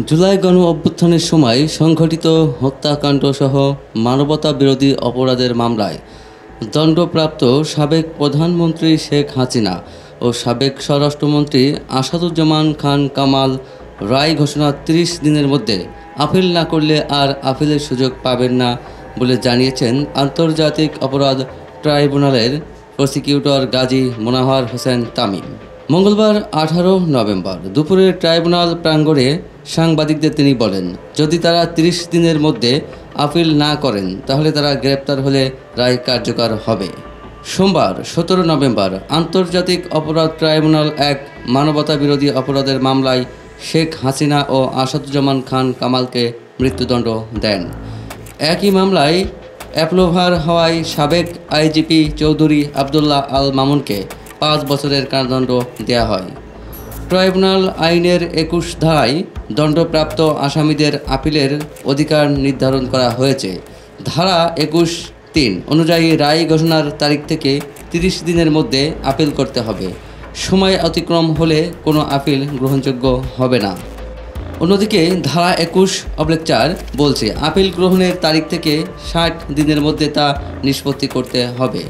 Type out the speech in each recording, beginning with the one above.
জুলাই গণ অভ্যুত্থানের সময় সংঘটিত হত্যাকাণ্ড সহ মানবতা বিরোধী অপরাধের মামলায় দণ্ডপ্রাপ্ত সাবেক প্রধানমন্ত্রী শেখ হাসিনা ও সাবেক স্বরাষ্ট্রমন্ত্রী আসাদুজ্জামান খান কামাল রায় ঘোষণা ৩০ দিনের মধ্যে আপিল না করলে আর আপিলের সুযোগ পাবেন না বলে জানিয়েছেন আন্তর্জাতিক অপরাধ ট্রাইব্যুনালের প্রসিকিউটর গাজী মোনাওয়ার হোসেন তামিম। মঙ্গলবার 18 নভেম্বর দুপুরে ট্রাইব্যুনাল প্রাঙ্গণে সাংবাদিকদের তিনি বলেন, যদি তারা ৩০ দিনের মধ্যে আপিল না করেন তাহলে তারা গ্রেপ্তার হলে রায় কার্যকর হবে। সোমবার 17 নভেম্বর আন্তর্জাতিক অপরাধ ট্রাইব্যুনাল এক মানবতা বিরোধী অপরাধের মামলায় শেখ হাসিনা ও আসাদুজ্জামান খান কামালকে মৃত্যুদণ্ড দেন। একই মামলায় অ্যাপ্লোভার হওয়ায় সাবেক আইজিপি চৌধুরী আবদুল্লাহ আল মামুনকে 5 বছরের কারাদণ্ড দেওয়া হয়। ট্রাইব্যুনাল আইনের 21 ধারায় দণ্ডপ্রাপ্ত আসামিদের আপিলের অধিকার নির্ধারণ করা হয়েছে। ধারা 21(3) অনুযায়ী রায় ঘোষণার তারিখ থেকে 30 দিনের মধ্যে আপিল করতে হবে। সময় অতিক্রম হলে কোনো আপিল গ্রহণযোগ্য হবে না। অন্যদিকে ধারা 21(4) বলছে আপিল গ্রহণের তারিখ থেকে 60 দিনের মধ্যে তা নিষ্পত্তি করতে হবে।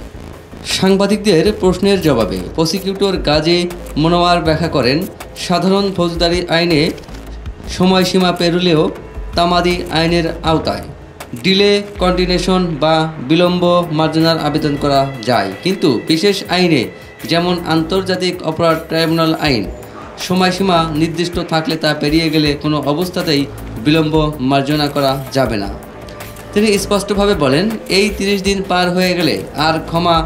সাংবাদিকদের প্রশ্নের জবাবে প্রসিকিউটর গাজী মোনাওয়ার ব্যাখ্যা করেন, সাধারণ ফৌজদারি আইনে সময়সীমা পেরোলেও তামাদি আইনের আওতায় ডিলে কন্টিনিউশন বা বিলম্ব মার্জনার আবেদন করা যায়, কিন্তু বিশেষ আইনে যেমন আন্তর্জাতিক অপরাধ ট্রাইব্যুনাল আইন সময়সীমা নির্দিষ্ট থাকলে তা পেরিয়ে গেলে কোনো অবস্থাতেই বিলম্ব মার্জনা করা যাবে না। তিনি স্পষ্টভাবে বলেন, এই 30 দিন পার হয়ে গেলে আর ক্ষমা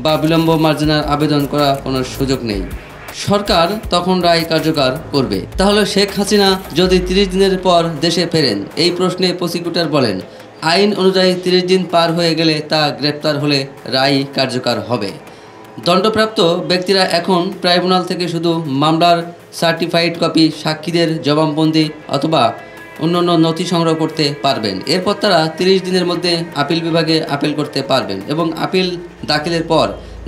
বা বিলম্ব মার্জনার আবেদন করা কোনো সুযোগ নেই। সরকার তখন রায় কার্যকর করবে। তাহলে শেখ হাসিনা যদি 30 দিনের পর দেশে ফেরেন? এই প্রশ্নে প্রসিকিউটর বলেন, আইন অনুযায়ী 30 দিন পার হয়ে গেলে তা গ্রেপ্তার হলে রায় কার্যকর হবে। দণ্ডপ্রাপ্ত ব্যক্তিরা এখন ট্রাইব্যুনাল থেকে শুধু মামলার সার্টিফাইড কপি, সাক্ষীদের জবানবন্দি অথবা অন্যান্য নথি সংগ্রহ করতে পারবেন। এরপর তারা 30 দিনের মধ্যে আপিল বিভাগে আপিল করতে পারবেন এবং আপিল দাখিলের পর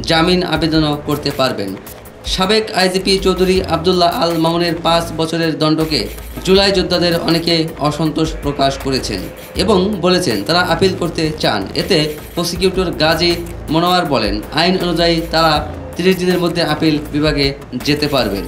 জামিন আবেদনও করতে পারবেন। সাবেক আইজিপি চৌধুরী আবদুল্লাহ আল মামুনের 5 বছরের দণ্ডকে জুলাই যোদ্ধাদের অনেকে অসন্তোষ প্রকাশ করেছেন এবং বলেছেন তারা আপিল করতে চান। এতে প্রসিকিউটর গাজী মোনাওয়ার বলেন, আইন অনুযায়ী তারা 30 দিনের মধ্যে আপিল বিভাগে যেতে পারবেন।